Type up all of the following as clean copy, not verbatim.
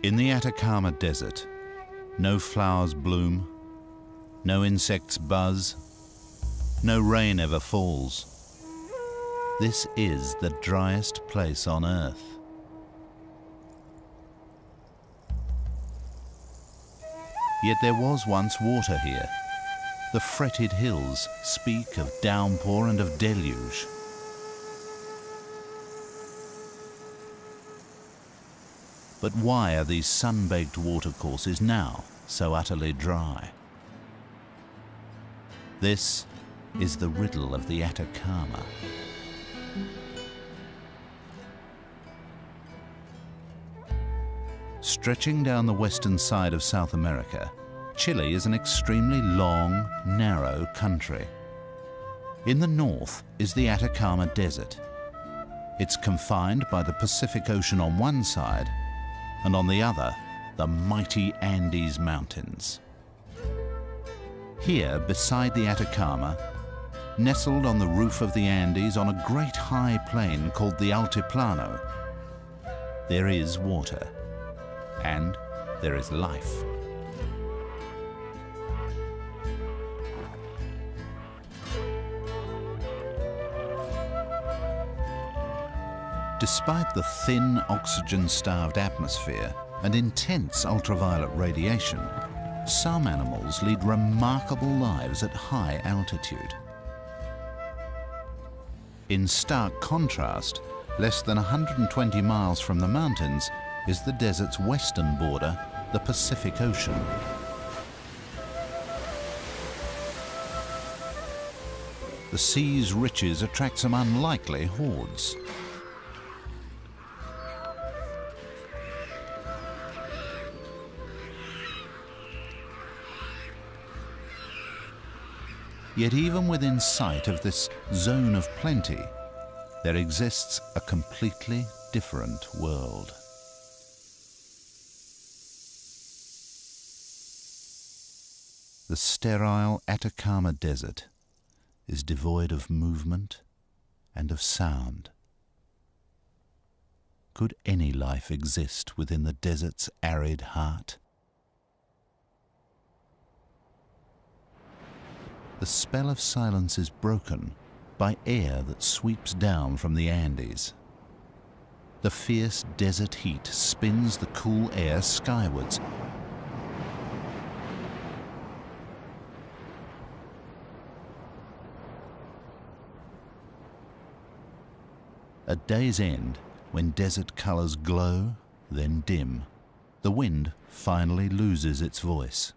In the Atacama desert, no flowers bloom, no insects buzz, no rain ever falls. This is the driest place on Earth. Yet there was once water here. The fretted hills speak of downpour and of deluge. But why are these sun-baked watercourses now so utterly dry? This is the riddle of the Atacama. Stretching down the western side of South America, Chile is an extremely long, narrow country. In the north is the Atacama Desert. It's confined by the Pacific Ocean on one side, and on the other, the mighty Andes Mountains. Here, beside the Atacama, nestled on the roof of the Andes on a great high plain called the Altiplano, there is water, and there is life. Despite the thin, oxygen-starved atmosphere and intense ultraviolet radiation, some animals lead remarkable lives at high altitude. In stark contrast, less than 120 miles from the mountains is the desert's western border, the Pacific Ocean. The sea's riches attract some unlikely hordes. Yet even within sight of this zone of plenty, there exists a completely different world. The sterile Atacama Desert is devoid of movement and of sound. Could any life exist within the desert's arid heart? The spell of silence is broken by air that sweeps down from the Andes. The fierce desert heat spins the cool air skywards. At day's end, when desert colors glow, then dim, the wind finally loses its voice,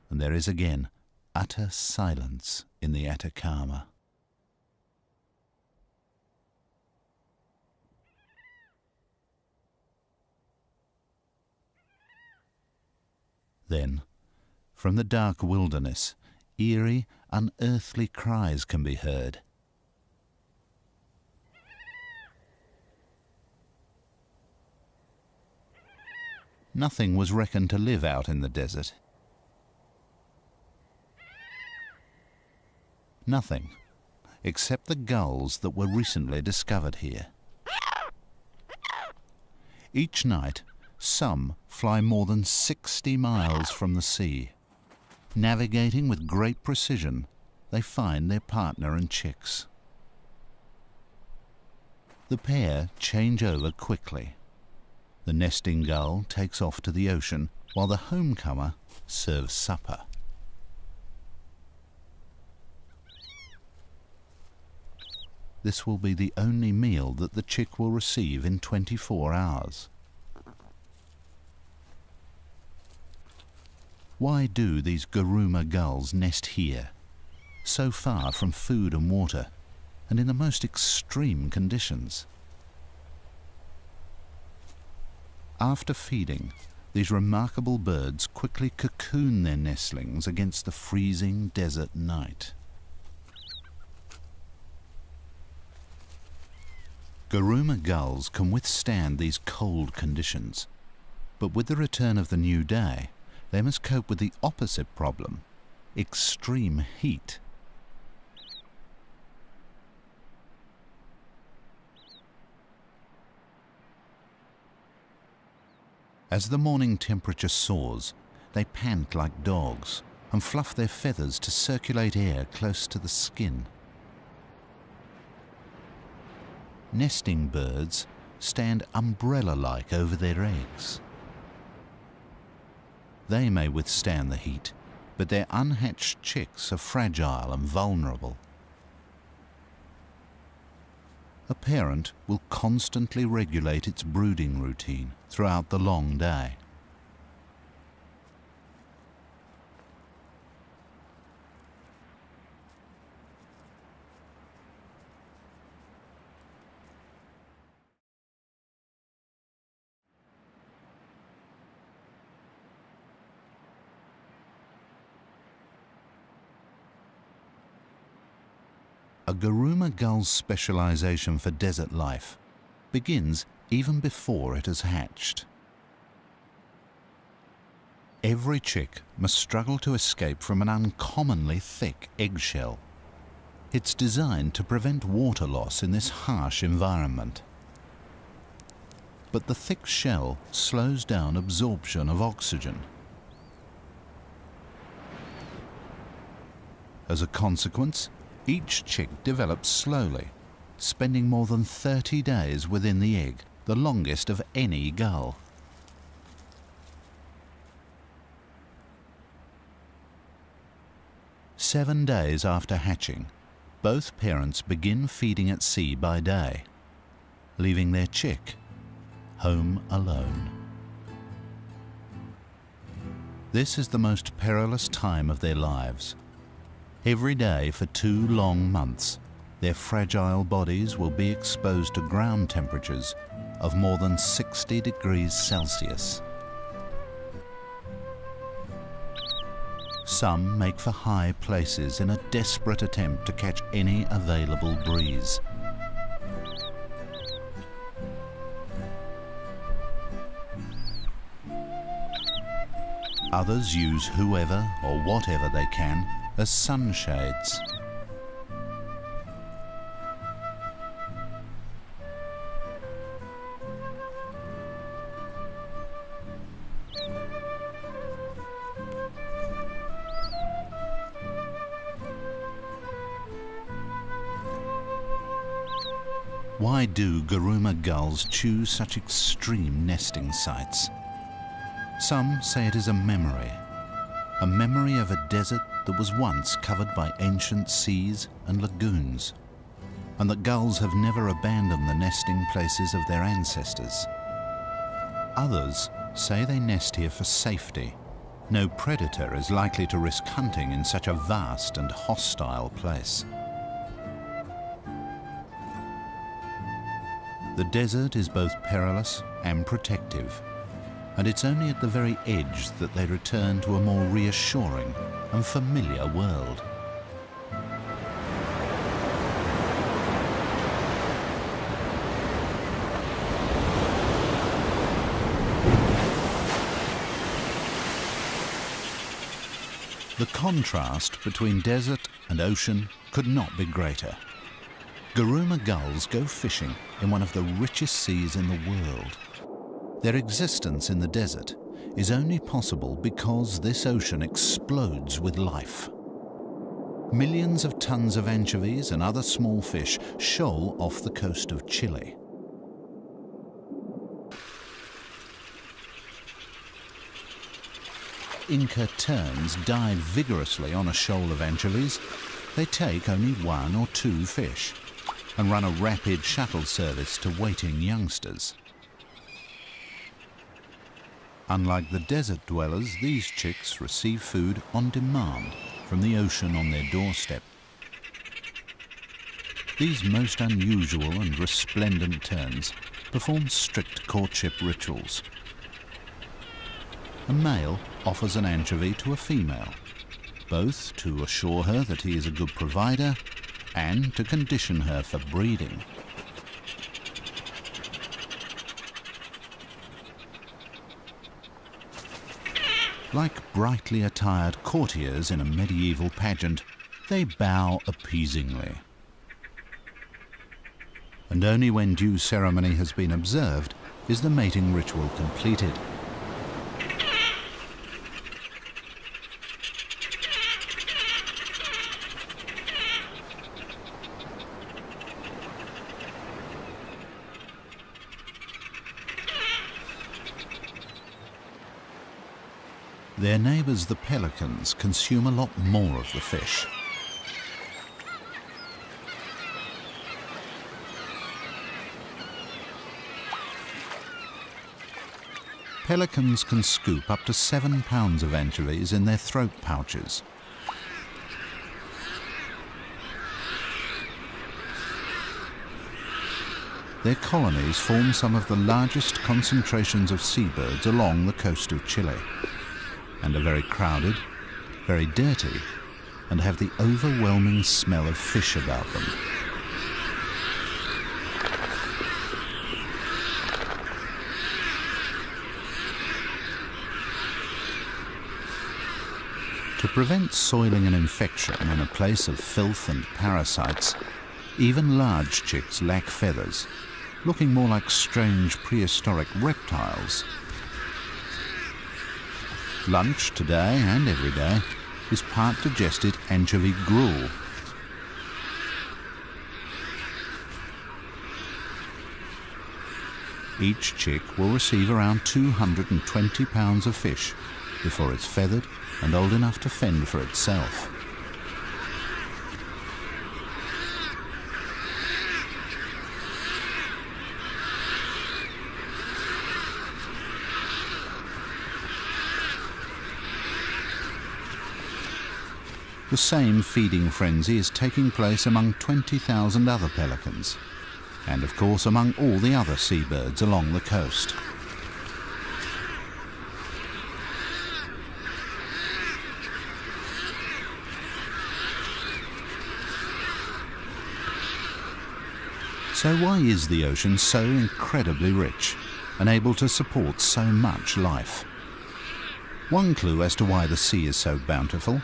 and there is again utter silence in the Atacama. Then, from the dark wilderness, eerie, unearthly cries can be heard. Nothing was reckoned to live out in the desert. Nothing, except the gulls that were recently discovered here. Each night, some fly more than 60 miles from the sea. Navigating with great precision, they find their partner and chicks. The pair change over quickly. The nesting gull takes off to the ocean, while the homecomer serves supper. This will be the only meal that the chick will receive in 24 hours. Why do these Guruma gulls nest here, so far from food and water, and in the most extreme conditions? After feeding, these remarkable birds quickly cocoon their nestlings against the freezing desert night. Guruma gulls can withstand these cold conditions, but with the return of the new day, they must cope with the opposite problem, extreme heat. As the morning temperature soars, they pant like dogs and fluff their feathers to circulate air close to the skin. Nesting birds stand umbrella-like over their eggs. They may withstand the heat, but their unhatched chicks are fragile and vulnerable. A parent will constantly regulate its brooding routine throughout the long day. A Guruma gull's specialization for desert life begins even before it has hatched. Every chick must struggle to escape from an uncommonly thick eggshell. It's designed to prevent water loss in this harsh environment. But the thick shell slows down absorption of oxygen. As a consequence, each chick develops slowly, spending more than 30 days within the egg, the longest of any gull. Seven days after hatching, both parents begin feeding at sea by day, leaving their chick home alone. This is the most perilous time of their lives. Every day for 2 long months, their fragile bodies will be exposed to ground temperatures of more than 60 degrees Celsius. Some make for high places in a desperate attempt to catch any available breeze. Others use whoever or whatever they can as sunshades. Why do Guruma gulls choose such extreme nesting sites? Some say it is a memory of a desert that was once covered by ancient seas and lagoons, and that gulls have never abandoned the nesting places of their ancestors. Others say they nest here for safety. No predator is likely to risk hunting in such a vast and hostile place. The desert is both perilous and protective, and it's only at the very edge that they return to a more reassuring and familiar world. The contrast between desert and ocean could not be greater. Guruma gulls go fishing in one of the richest seas in the world. Their existence in the desert is only possible because this ocean explodes with life. Millions of tons of anchovies and other small fish shoal off the coast of Chile. Inca terns dive vigorously on a shoal of anchovies. They take only 1 or 2 fish and run a rapid shuttle service to waiting youngsters. Unlike the desert dwellers, these chicks receive food on demand from the ocean on their doorstep. These most unusual and resplendent terns perform strict courtship rituals. A male offers an anchovy to a female, both to assure her that he is a good provider and to condition her for breeding. Like brightly attired courtiers in a medieval pageant, they bow appeasingly. And only when due ceremony has been observed is the mating ritual completed. Their neighbours, the pelicans, consume a lot more of the fish. Pelicans can scoop up to 7 pounds of anchovies in their throat pouches. Their colonies form some of the largest concentrations of seabirds along the coast of Chile, and are very crowded, very dirty, and have the overwhelming smell of fish about them. To prevent soiling and infection in a place of filth and parasites, even large chicks lack feathers, looking more like strange prehistoric reptiles. Lunch today and every day is part digested anchovy gruel. Each chick will receive around 220 pounds of fish before it's feathered and old enough to fend for itself. The same feeding frenzy is taking place among 20,000 other pelicans, and of course among all the other seabirds along the coast. So why is the ocean so incredibly rich and able to support so much life? One clue as to why the sea is so bountiful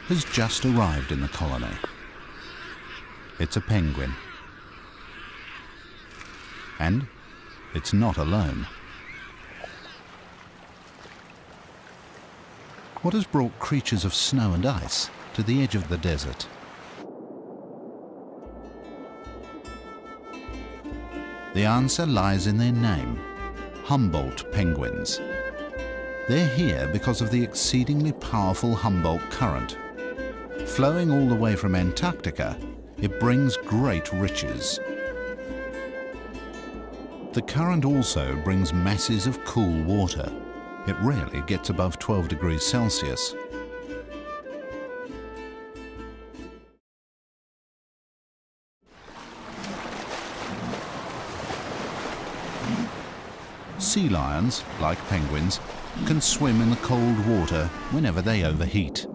has just arrived in the colony. It's a penguin. And it's not alone. What has brought creatures of snow and ice to the edge of the desert? The answer lies in their name, Humboldt penguins. They're here because of the exceedingly powerful Humboldt current. Flowing all the way from Antarctica, it brings great riches. The current also brings masses of cool water. It rarely gets above 12 degrees Celsius. Sea lions, like penguins, can swim in the cold water whenever they overheat.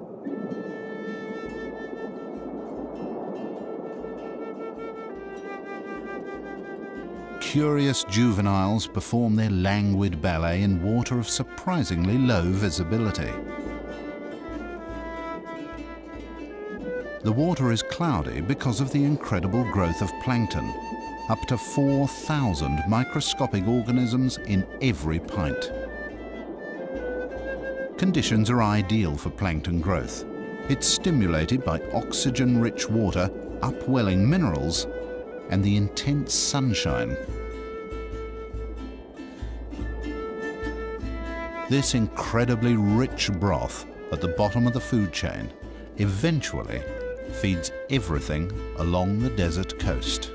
Curious juveniles perform their languid ballet in water of surprisingly low visibility. The water is cloudy because of the incredible growth of plankton, up to 4,000 microscopic organisms in every pint. Conditions are ideal for plankton growth. It's stimulated by oxygen-rich water, upwelling minerals, and the intense sunshine. This incredibly rich broth at the bottom of the food chain eventually feeds everything along the desert coast.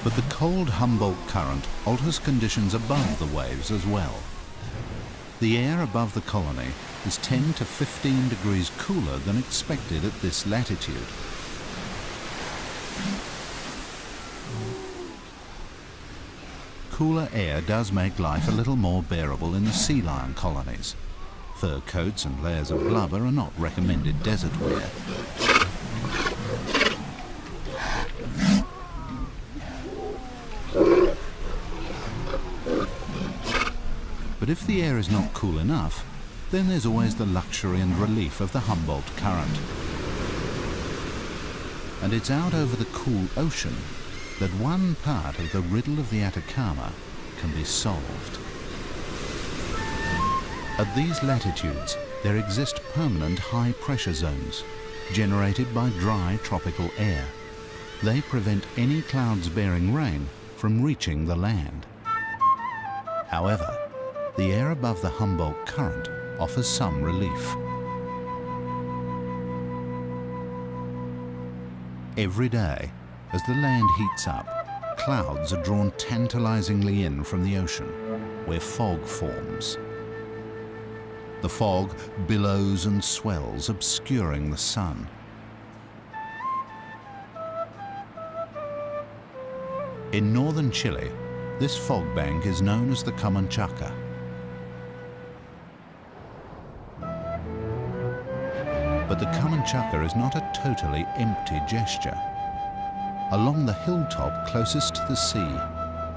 But the cold Humboldt current alters conditions above the waves as well. The air above the colony is 10 to 15 degrees cooler than expected at this latitude. Cooler air does make life a little more bearable in the sea lion colonies. Fur coats and layers of blubber are not recommended desert wear. But if the air is not cool enough, then there's always the luxury and relief of the Humboldt current. And it's out over the cool ocean that one part of the riddle of the Atacama can be solved. At these latitudes, there exist permanent high-pressure zones generated by dry tropical air. They prevent any clouds bearing rain from reaching the land. However, the air above the Humboldt Current offers some relief. Every day, as the land heats up, clouds are drawn tantalizingly in from the ocean, where fog forms. The fog billows and swells, obscuring the sun. In northern Chile, this fog bank is known as the Camanchaca. But the Camanchaca is not a totally empty gesture. Along the hilltop closest to the sea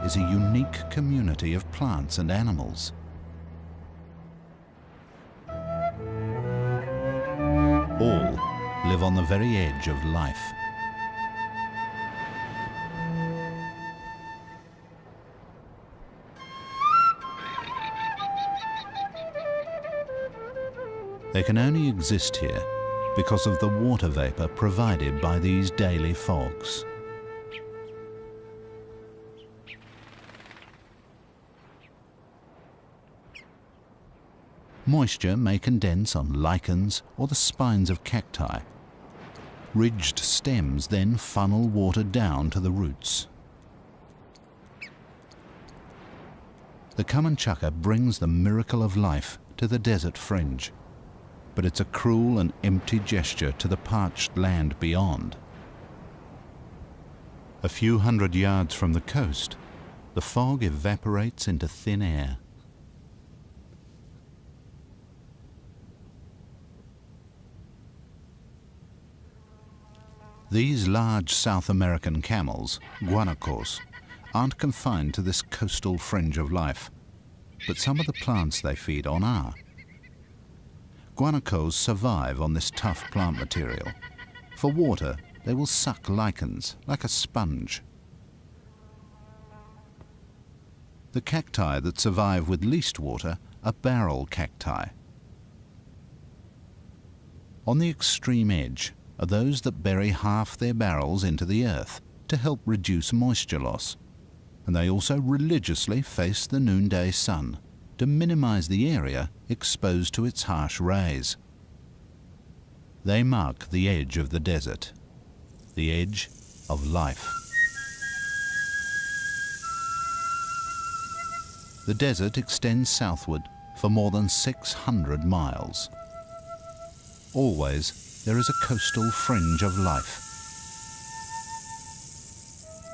is a unique community of plants and animals. All live on the very edge of life. They can only exist here because of the water vapor provided by these daily fogs. Moisture may condense on lichens or the spines of cacti. Ridged stems then funnel water down to the roots. The Camanchaca brings the miracle of life to the desert fringe, but it's a cruel and empty gesture to the parched land beyond. A few hundred yards from the coast, the fog evaporates into thin air. These large South American camels, guanacos, aren't confined to this coastal fringe of life, but some of the plants they feed on are. Guanacos survive on this tough plant material. For water, they will suck lichens like a sponge. The cacti that survive with least water are barrel cacti. On the extreme edge are those that bury half their barrels into the earth to help reduce moisture loss, and they also religiously face the noonday sun to minimize the area exposed to its harsh rays. They mark the edge of the desert, the edge of life. The desert extends southward for more than 600 miles. Always there is a coastal fringe of life.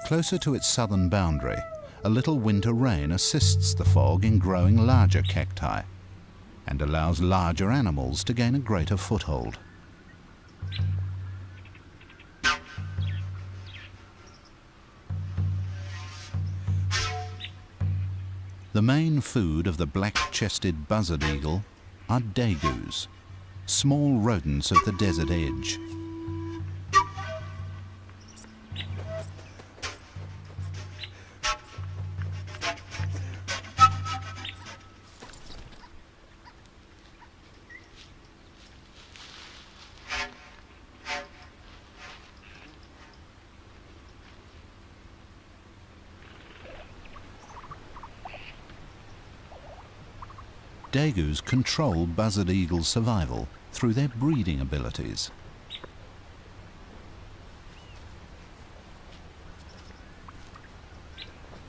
Closer to its southern boundary, a little winter rain assists the fog in growing larger cacti and allows larger animals to gain a greater foothold. The main food of the black-chested buzzard eagle are dagoos, small rodents of the desert edge. Dagoos control buzzard eagle survival through their breeding abilities.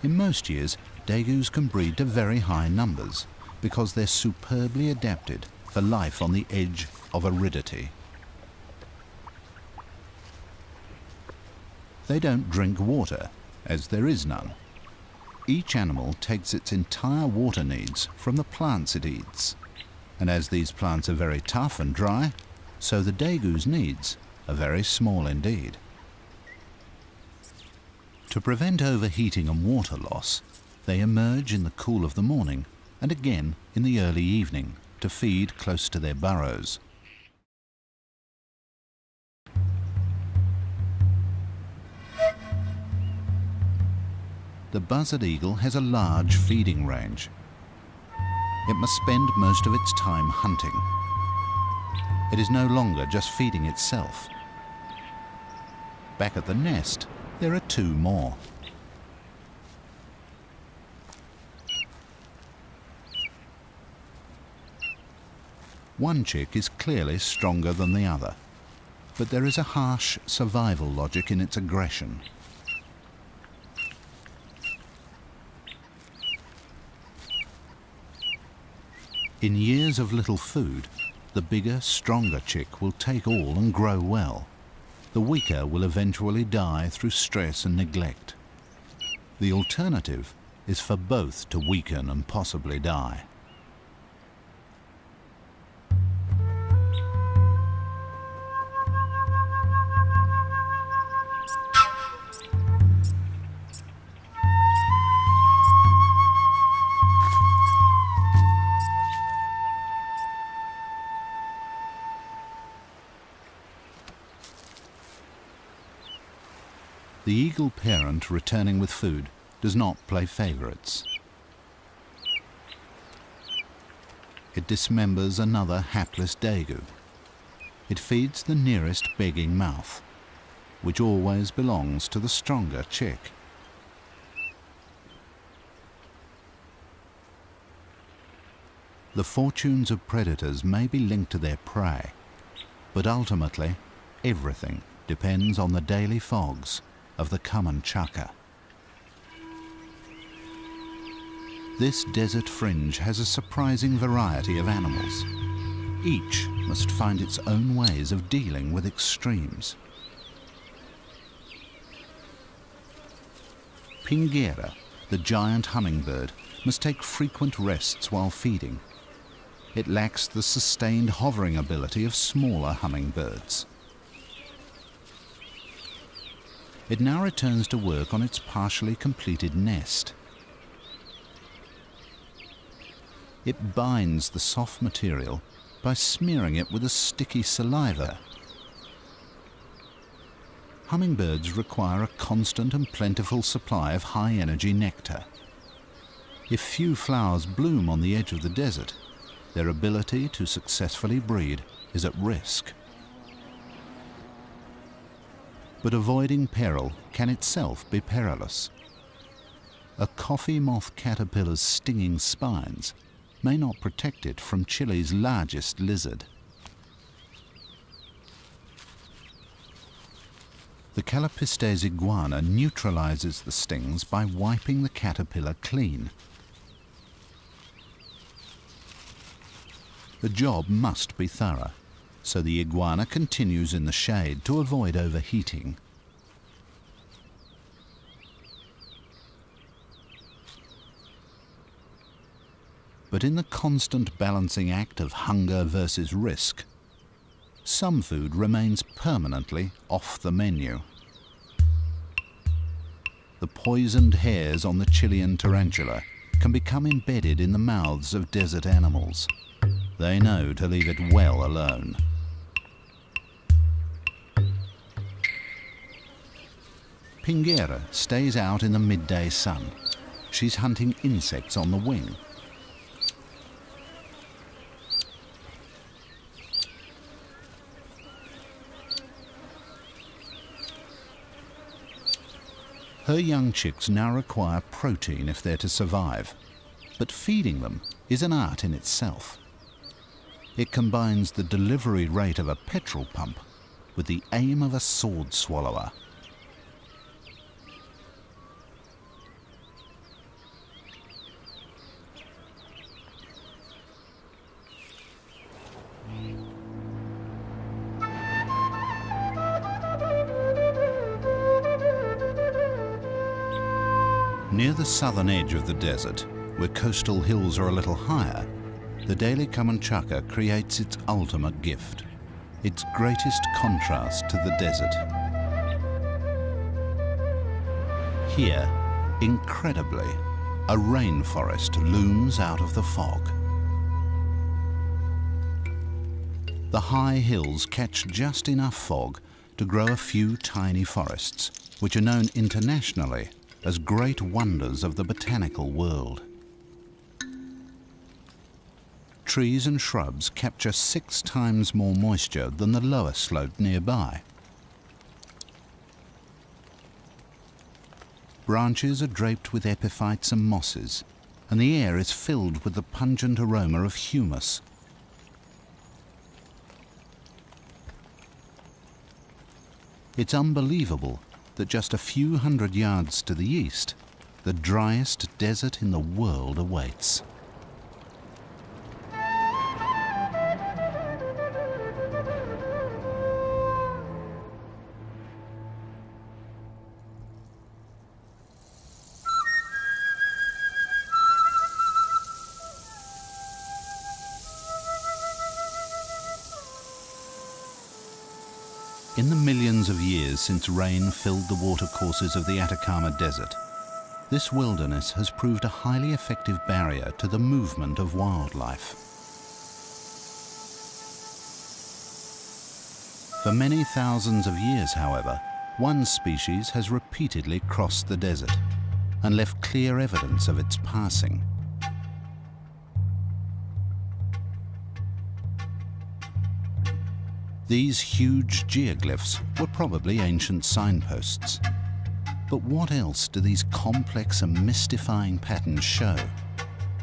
In most years, dagoos can breed to very high numbers because they're superbly adapted for life on the edge of aridity. They don't drink water, as there is none. Each animal takes its entire water needs from the plants it eats. And as these plants are very tough and dry, so the dagoo's needs are very small indeed. To prevent overheating and water loss, they emerge in the cool of the morning and again in the early evening to feed close to their burrows. The buzzard eagle has a large feeding range. It must spend most of its time hunting, It is no longer just feeding itself. Back at the nest, there are two more. One chick is clearly stronger than the other, but there is a harsh survival logic in its aggression. In years of little food, the bigger, stronger chick will take all and grow well. The weaker will eventually die through stress and neglect. The alternative is for both to weaken and possibly die. The eagle parent returning with food does not play favorites. It dismembers another hapless daegu. It feeds the nearest begging mouth, which always belongs to the stronger chick. The fortunes of predators may be linked to their prey, but ultimately everything depends on the daily fogs of the common chukar. This desert fringe has a surprising variety of animals. Each must find its own ways of dealing with extremes. Pinguera, the giant hummingbird, must take frequent rests while feeding. It lacks the sustained hovering ability of smaller hummingbirds. It now returns to work on its partially completed nest. It binds the soft material by smearing it with a sticky saliva. Hummingbirds require a constant and plentiful supply of high-energy nectar. If few flowers bloom on the edge of the desert, their ability to successfully breed is at risk. But avoiding peril can itself be perilous. A coffee moth caterpillar's stinging spines may not protect it from Chile's largest lizard. The Calopistes iguana neutralizes the stings by wiping the caterpillar clean. The job must be thorough, so the iguana continues in the shade to avoid overheating. But in the constant balancing act of hunger versus risk, some food remains permanently off the menu. The poisoned hairs on the Chilean tarantula can become embedded in the mouths of desert animals. They know to leave it well alone. Pinguera stays out in the midday sun. She's hunting insects on the wing. Her young chicks now require protein if they're to survive, but feeding them is an art in itself. It combines the delivery rate of a petrol pump with the aim of a sword swallower. Near the southern edge of the desert, where coastal hills are a little higher, the daily common chukar creates its ultimate gift, its greatest contrast to the desert. Here, incredibly, a rainforest looms out of the fog. The high hills catch just enough fog to grow a few tiny forests, which are known internationally as great wonders of the botanical world. trees and shrubs capture 6 times more moisture than the lower slope nearby. Branches are draped with epiphytes and mosses, and the air is filled with the pungent aroma of humus. It's unbelievable that just a few hundred yards to the east, the driest desert in the world awaits. In the millions of years since rain filled the watercourses of the Atacama Desert, this wilderness has proved a highly effective barrier to the movement of wildlife. For many thousands of years, however, one species has repeatedly crossed the desert and left clear evidence of its passing. These huge geoglyphs were probably ancient signposts. But what else do these complex and mystifying patterns show?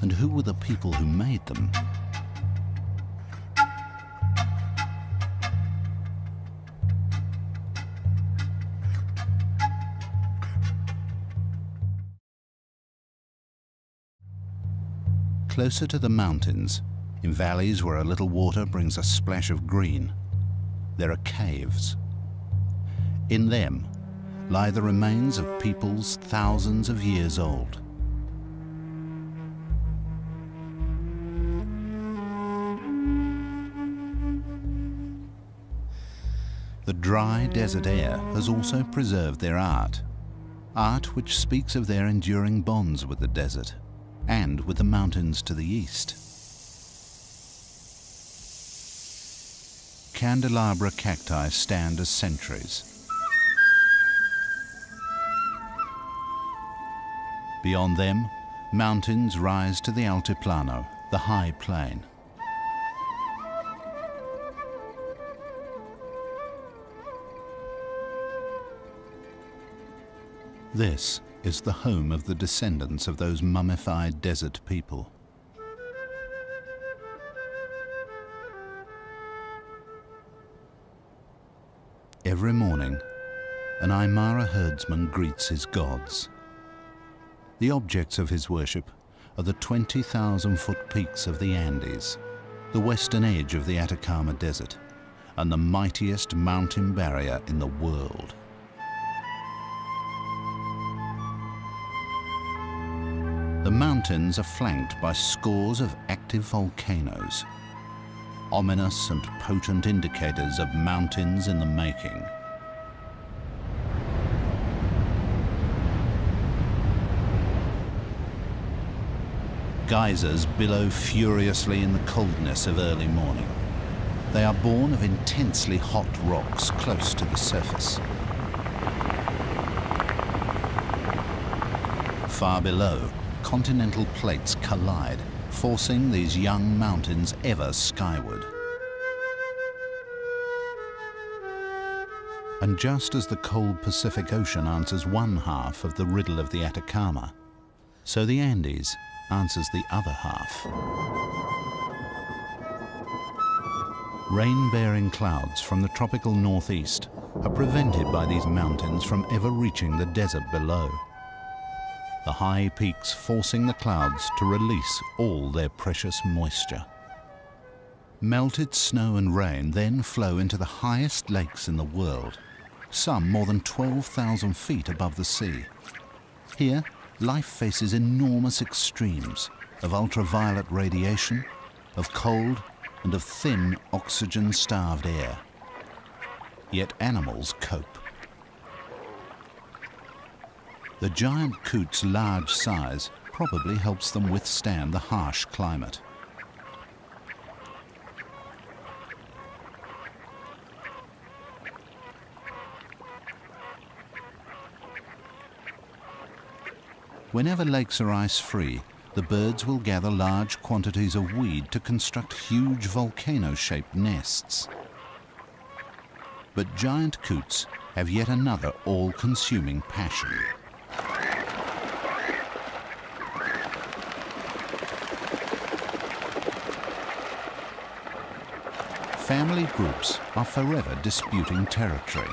And who were the people who made them? Closer to the mountains, in valleys where a little water brings a splash of green, there are caves. In them lie the remains of peoples thousands of years old. The dry desert air has also preserved their art which speaks of their enduring bonds with the desert and with the mountains to the east. Candelabra cacti stand as sentries. Beyond them, mountains rise to the Altiplano, the high plain. This is the home of the descendants of those mummified desert people. Every morning, an Aymara herdsman greets his gods. The objects of his worship are the 20,000-foot peaks of the Andes, the western edge of the Atacama Desert, and the mightiest mountain barrier in the world. The mountains are flanked by scores of active volcanoes, ominous and potent indicators of mountains in the making. Geysers billow furiously in the coldness of early morning. They are born of intensely hot rocks close to the surface. Far below, continental plates collide, forcing these young mountains ever skyward. And just as the cold Pacific Ocean answers one half of the riddle of the Atacama, so the Andes answers the other half. Rain-bearing clouds from the tropical northeast are prevented by these mountains from ever reaching the desert below, the high peaks forcing the clouds to release all their precious moisture. Melted snow and rain then flow into the highest lakes in the world, some more than 12,000 feet above the sea. Here, life faces enormous extremes of ultraviolet radiation, of cold, and of thin, oxygen-starved air. Yet animals cope. The giant coot's large size probably helps them withstand the harsh climate. Whenever lakes are ice-free, the birds will gather large quantities of weed to construct huge volcano-shaped nests. But giant coots have yet another all-consuming passion. Family groups are forever disputing territory.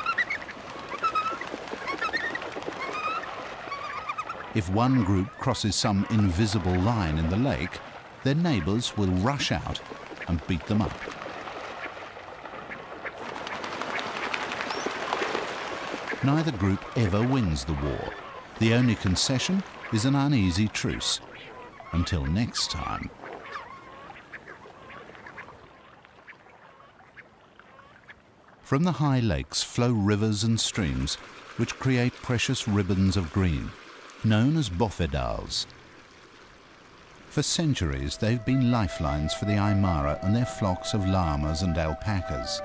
If one group crosses some invisible line in the lake, their neighbours will rush out and beat them up. Neither group ever wins the war. The only concession is an uneasy truce. Until next time. From the high lakes flow rivers and streams which create precious ribbons of green, known as bofedals. For centuries they've been lifelines for the Aymara and their flocks of llamas and alpacas.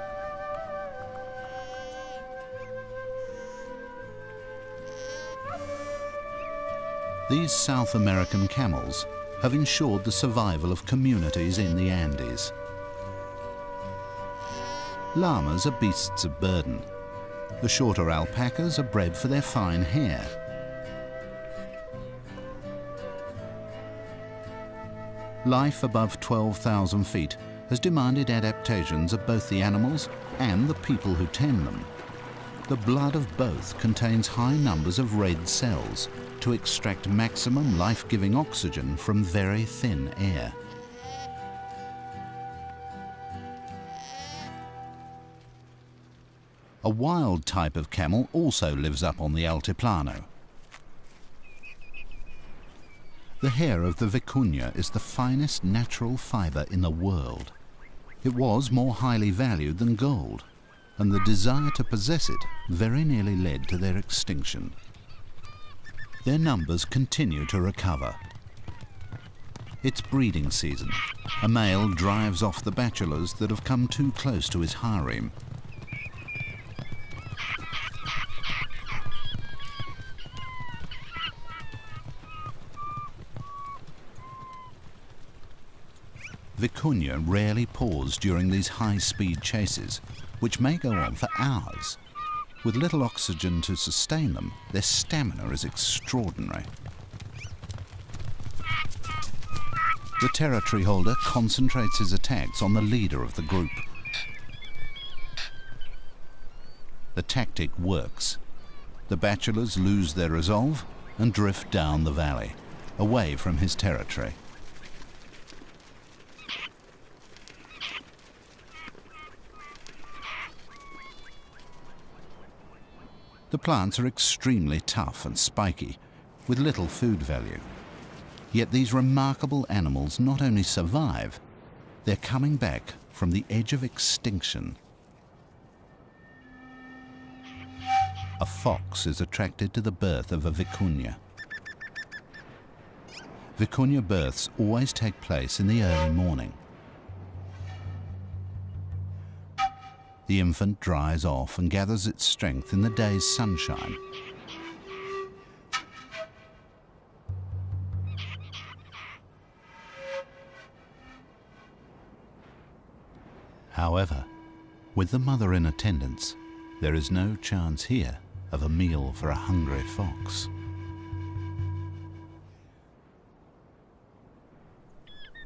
These South American camels have ensured the survival of communities in the Andes. Llamas are beasts of burden. The shorter alpacas are bred for their fine hair. Life above 12,000 feet has demanded adaptations of both the animals and the people who tend them. The blood of both contains high numbers of red cells to extract maximum life-giving oxygen from very thin air. A wild type of camel also lives up on the Altiplano. The hair of the vicuña is the finest natural fibre in the world. It was more highly valued than gold, and the desire to possess it very nearly led to their extinction. Their numbers continue to recover. It's breeding season. A male drives off the bachelors that have come too close to his harem. Vicuña rarely pause during these high-speed chases, which may go on for hours. With little oxygen to sustain them, their stamina is extraordinary. The territory holder concentrates his attacks on the leader of the group. The tactic works. The bachelors lose their resolve and drift down the valley, away from his territory. The plants are extremely tough and spiky, with little food value. Yet these remarkable animals not only survive, they're coming back from the edge of extinction. A fox is attracted to the birth of a vicuña. Vicuña births always take place in the early morning. The infant dries off and gathers its strength in the day's sunshine. However, with the mother in attendance, there is no chance here of a meal for a hungry fox.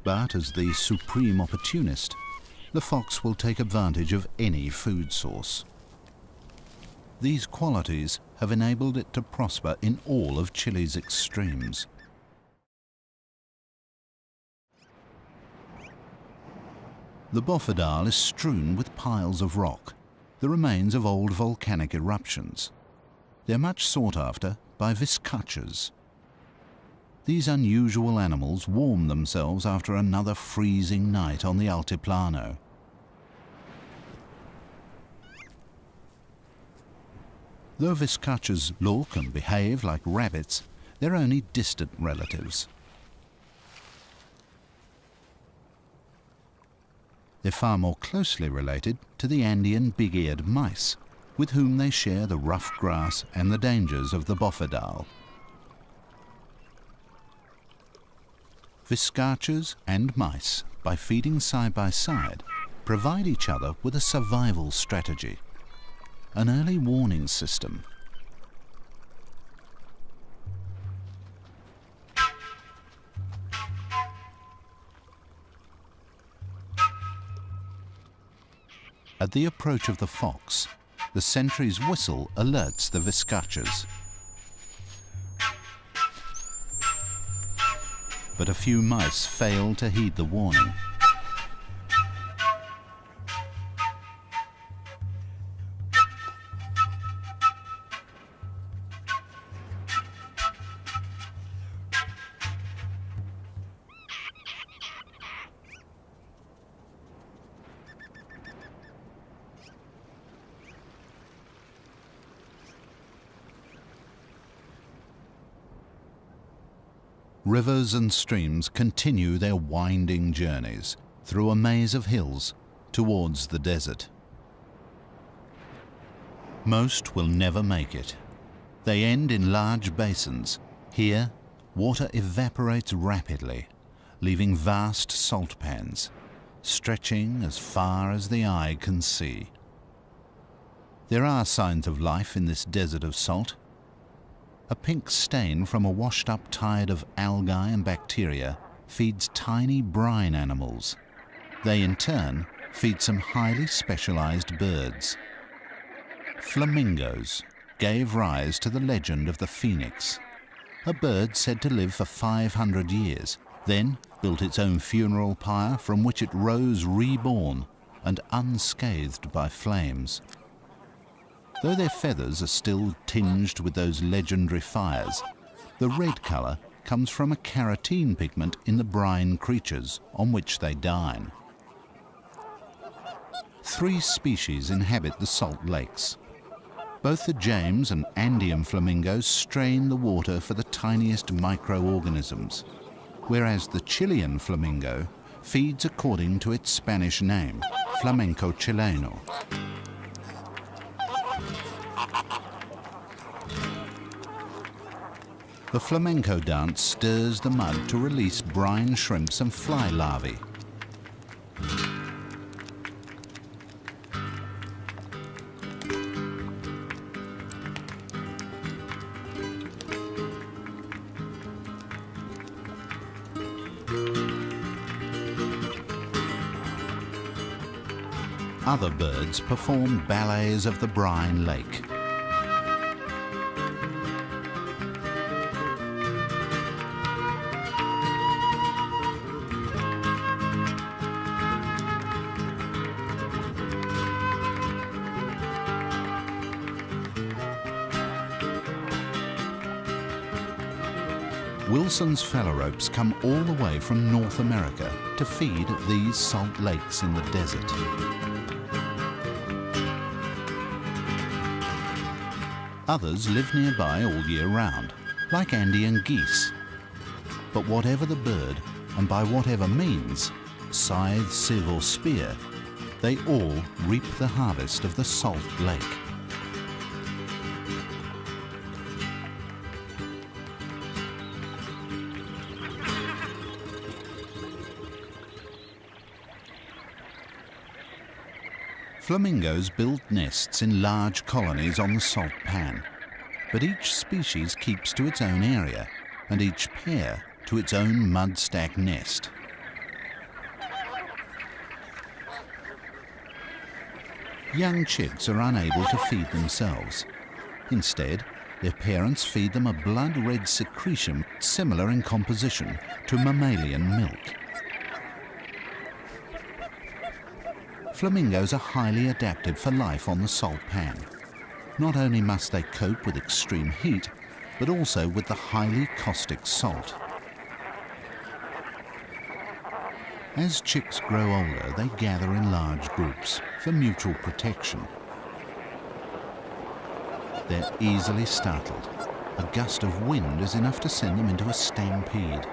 But as the supreme opportunist, the fox will take advantage of any food source. These qualities have enabled it to prosper in all of Chile's extremes. The bofedal is strewn with piles of rock, the remains of old volcanic eruptions. They're much sought after by vizcachas. These unusual animals warm themselves after another freezing night on the Altiplano. Though vizcachas look and behave like rabbits, they're only distant relatives. They're far more closely related to the Andean big-eared mice, with whom they share the rough grass and the dangers of the bofedal. Viscachas and mice, by feeding side by side, provide each other with a survival strategy, an early warning system. At the approach of the fox, the sentry's whistle alerts the viscachas. But a few mice fail to heed the warning. Rivers and streams continue their winding journeys through a maze of hills towards the desert. Most will never make it. They end in large basins. Here, water evaporates rapidly, leaving vast salt pans, stretching as far as the eye can see. There are signs of life in this desert of salt. A pink stain from a washed-up tide of algae and bacteria feeds tiny brine animals. They, in turn, feed some highly specialized birds. Flamingos gave rise to the legend of the phoenix, a bird said to live for 500 years, then built its own funeral pyre from which it rose reborn and unscathed by flames. Though their feathers are still tinged with those legendary fires, the red colour comes from a carotene pigment in the brine creatures on which they dine. 3 species inhabit the salt lakes. Both the James and Andean flamingos strain the water for the tiniest microorganisms, whereas the Chilean flamingo feeds according to its Spanish name, flamenco chileno. The flamenco dance stirs the mud to release brine shrimps and fly larvae. Other birds perform ballets of the brine lake. Wilson's phalaropes come all the way from North America to feed at these salt lakes in the desert. Others live nearby all year round, like Andean geese. But whatever the bird, and by whatever means, scythe, sieve or spear, they all reap the harvest of the salt lake. Flamingos build nests in large colonies on the salt pan, but each species keeps to its own area, and each pair to its own mud-stack nest. Young chicks are unable to feed themselves. Instead, their parents feed them a blood-red secretion similar in composition to mammalian milk. Flamingos are highly adapted for life on the salt pan. Not only must they cope with extreme heat, but also with the highly caustic salt. As chicks grow older, they gather in large groups for mutual protection. They're easily startled. A gust of wind is enough to send them into a stampede.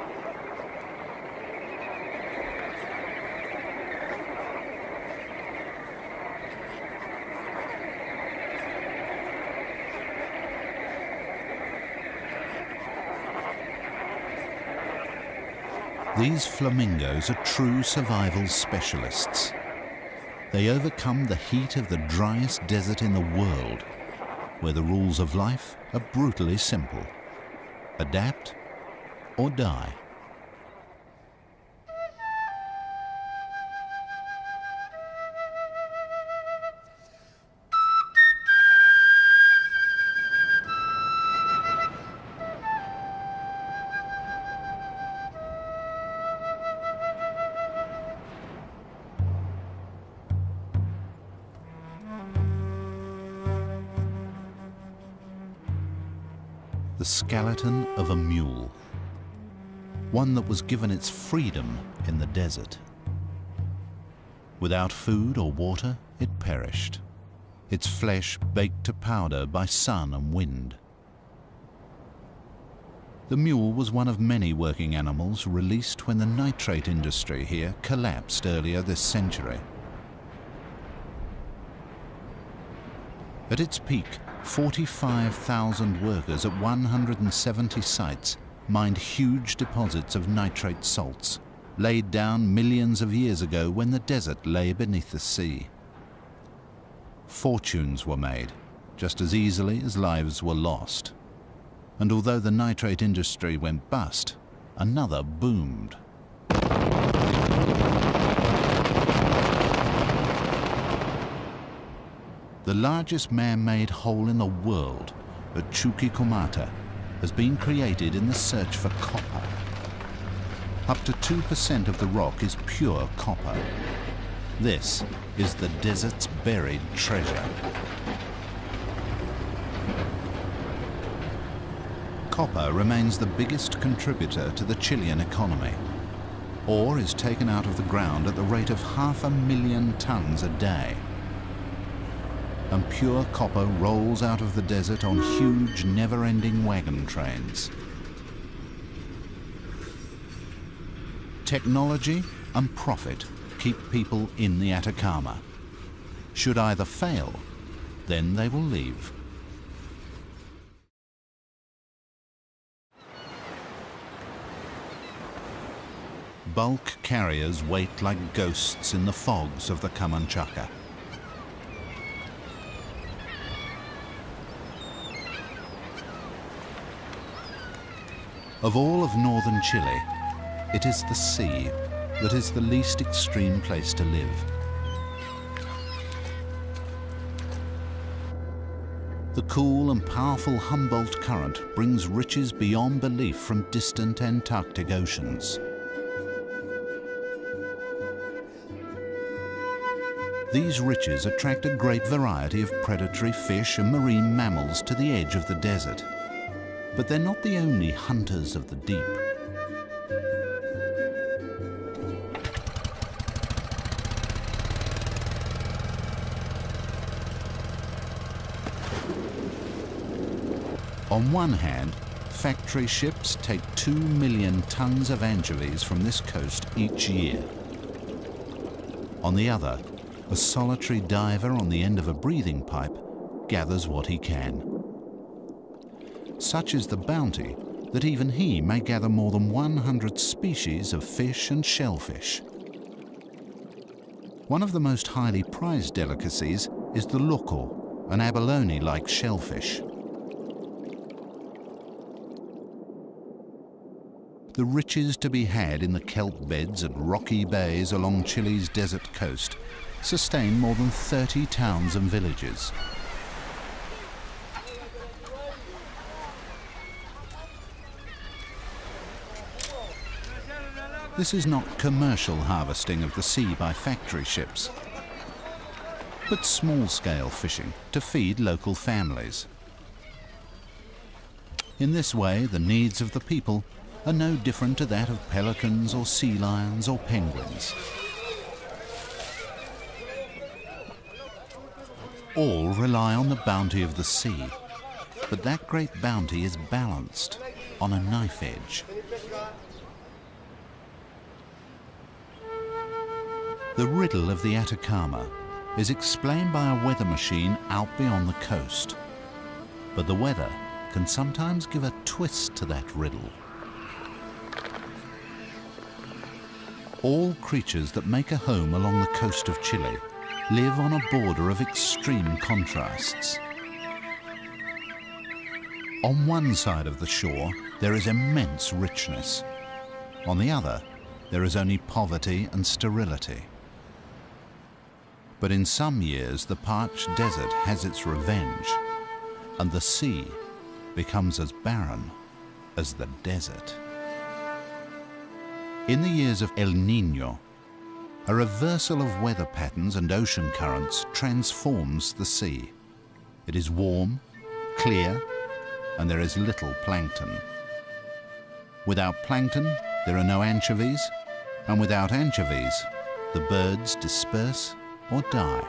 These flamingos are true survival specialists. They overcome the heat of the driest desert in the world, where the rules of life are brutally simple: adapt or die. The skeleton of a mule, one that was given its freedom in the desert. Without food or water, it perished, its flesh baked to powder by sun and wind. The mule was one of many working animals released when the nitrate industry here collapsed earlier this century. At its peak, 45,000 workers at 170 sites mined huge deposits of nitrate salts, laid down millions of years ago when the desert lay beneath the sea. Fortunes were made, just as easily as lives were lost. And although the nitrate industry went bust, another boomed. The largest man-made hole in the world, at Chuquicamata, has been created in the search for copper. Up to 2% of the rock is pure copper. This is the desert's buried treasure. Copper remains the biggest contributor to the Chilean economy. Ore is taken out of the ground at the rate of 500,000 tons a day. And pure copper rolls out of the desert on huge, never-ending wagon trains. Technology and profit keep people in the Atacama. Should either fail, then they will leave. Bulk carriers wait like ghosts in the fogs of the Camanchaca. Of all of northern Chile, it is the sea that is the least extreme place to live. The cool and powerful Humboldt Current brings riches beyond belief from distant Antarctic oceans. These riches attract a great variety of predatory fish and marine mammals to the edge of the desert. But they're not the only hunters of the deep. On one hand, factory ships take 2 million tons of anchovies from this coast each year. On the other, a solitary diver on the end of a breathing pipe gathers what he can. Such is the bounty that even he may gather more than 100 species of fish and shellfish. One of the most highly prized delicacies is the loco, an abalone-like shellfish. The riches to be had in the kelp beds and rocky bays along Chile's desert coast sustain more than 30 towns and villages. This is not commercial harvesting of the sea by factory ships, but small-scale fishing to feed local families. In this way, the needs of the people are no different to that of pelicans or sea lions or penguins. All rely on the bounty of the sea, but that great bounty is balanced on a knife edge. The riddle of the Atacama is explained by a weather machine out beyond the coast. But the weather can sometimes give a twist to that riddle. All creatures that make a home along the coast of Chile live on a border of extreme contrasts. On one side of the shore, there is immense richness. On the other, there is only poverty and sterility. But in some years, the parched desert has its revenge, and the sea becomes as barren as the desert. In the years of El Niño, a reversal of weather patterns and ocean currents transforms the sea. It is warm, clear, and there is little plankton. Without plankton, there are no anchovies, and without anchovies, the birds disperse or die.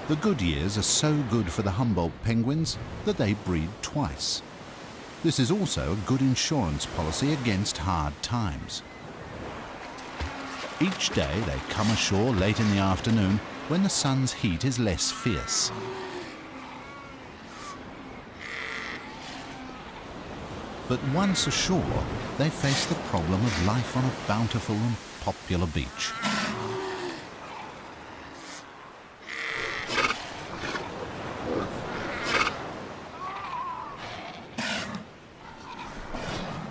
The good years are so good for the Humboldt penguins that they breed twice. This is also a good insurance policy against hard times. Each day they come ashore late in the afternoon when the sun's heat is less fierce. But once ashore, they face the problem of life on a bountiful and popular beach.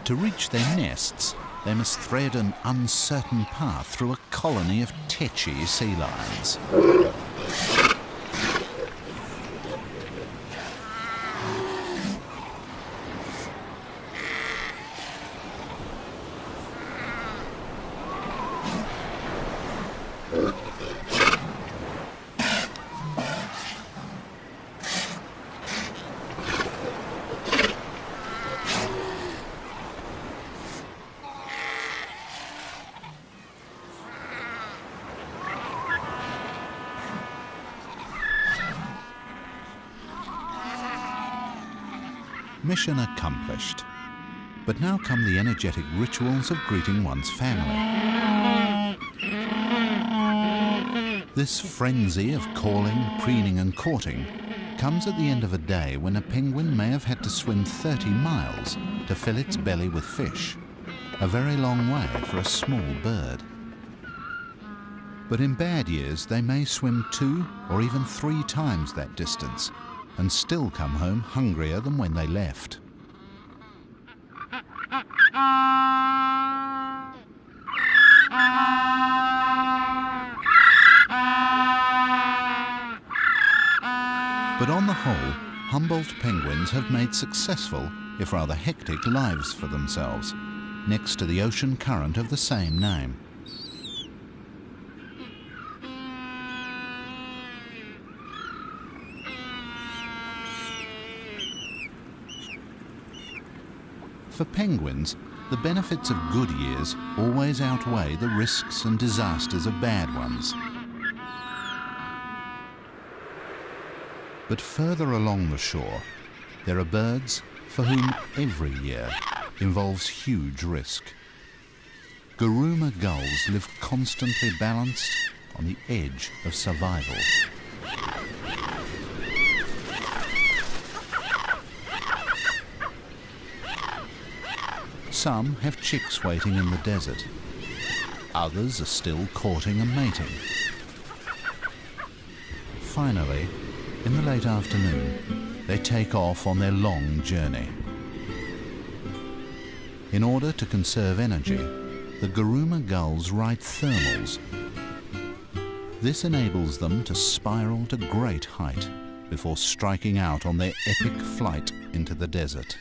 To reach their nests, they must thread an uncertain path through a colony of tetchy sea lions. Mission accomplished. But now come the energetic rituals of greeting one's family. This frenzy of calling, preening and courting comes at the end of a day when a penguin may have had to swim 30 miles to fill its belly with fish, a very long way for a small bird. But in bad years they may swim 2 or even 3 times that distance and still come home hungrier than when they left. But on the whole, Humboldt penguins have made successful, if rather hectic, lives for themselves, next to the ocean current of the same name. For penguins, the benefits of good years always outweigh the risks and disasters of bad ones. But further along the shore, there are birds for whom every year involves huge risk. Guruma gulls live constantly balanced on the edge of survival. Some have chicks waiting in the desert. Others are still courting and mating. Finally, in the late afternoon, they take off on their long journey. In order to conserve energy, the Guruma gulls ride thermals. This enables them to spiral to great height before striking out on their epic flight into the desert.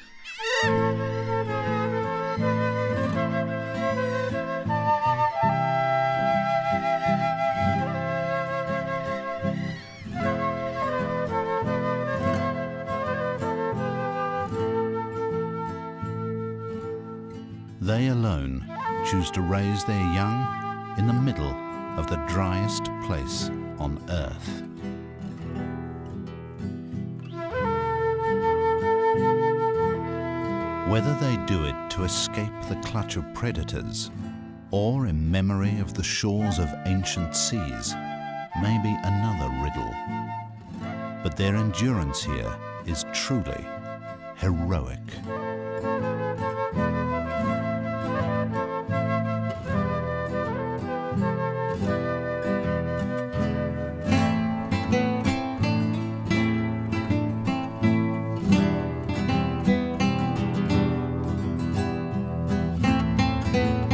They alone choose to raise their young in the middle of the driest place on Earth. Whether they do it to escape the clutch of predators or in memory of the shores of ancient seas may be another riddle. But their endurance here is truly heroic. you.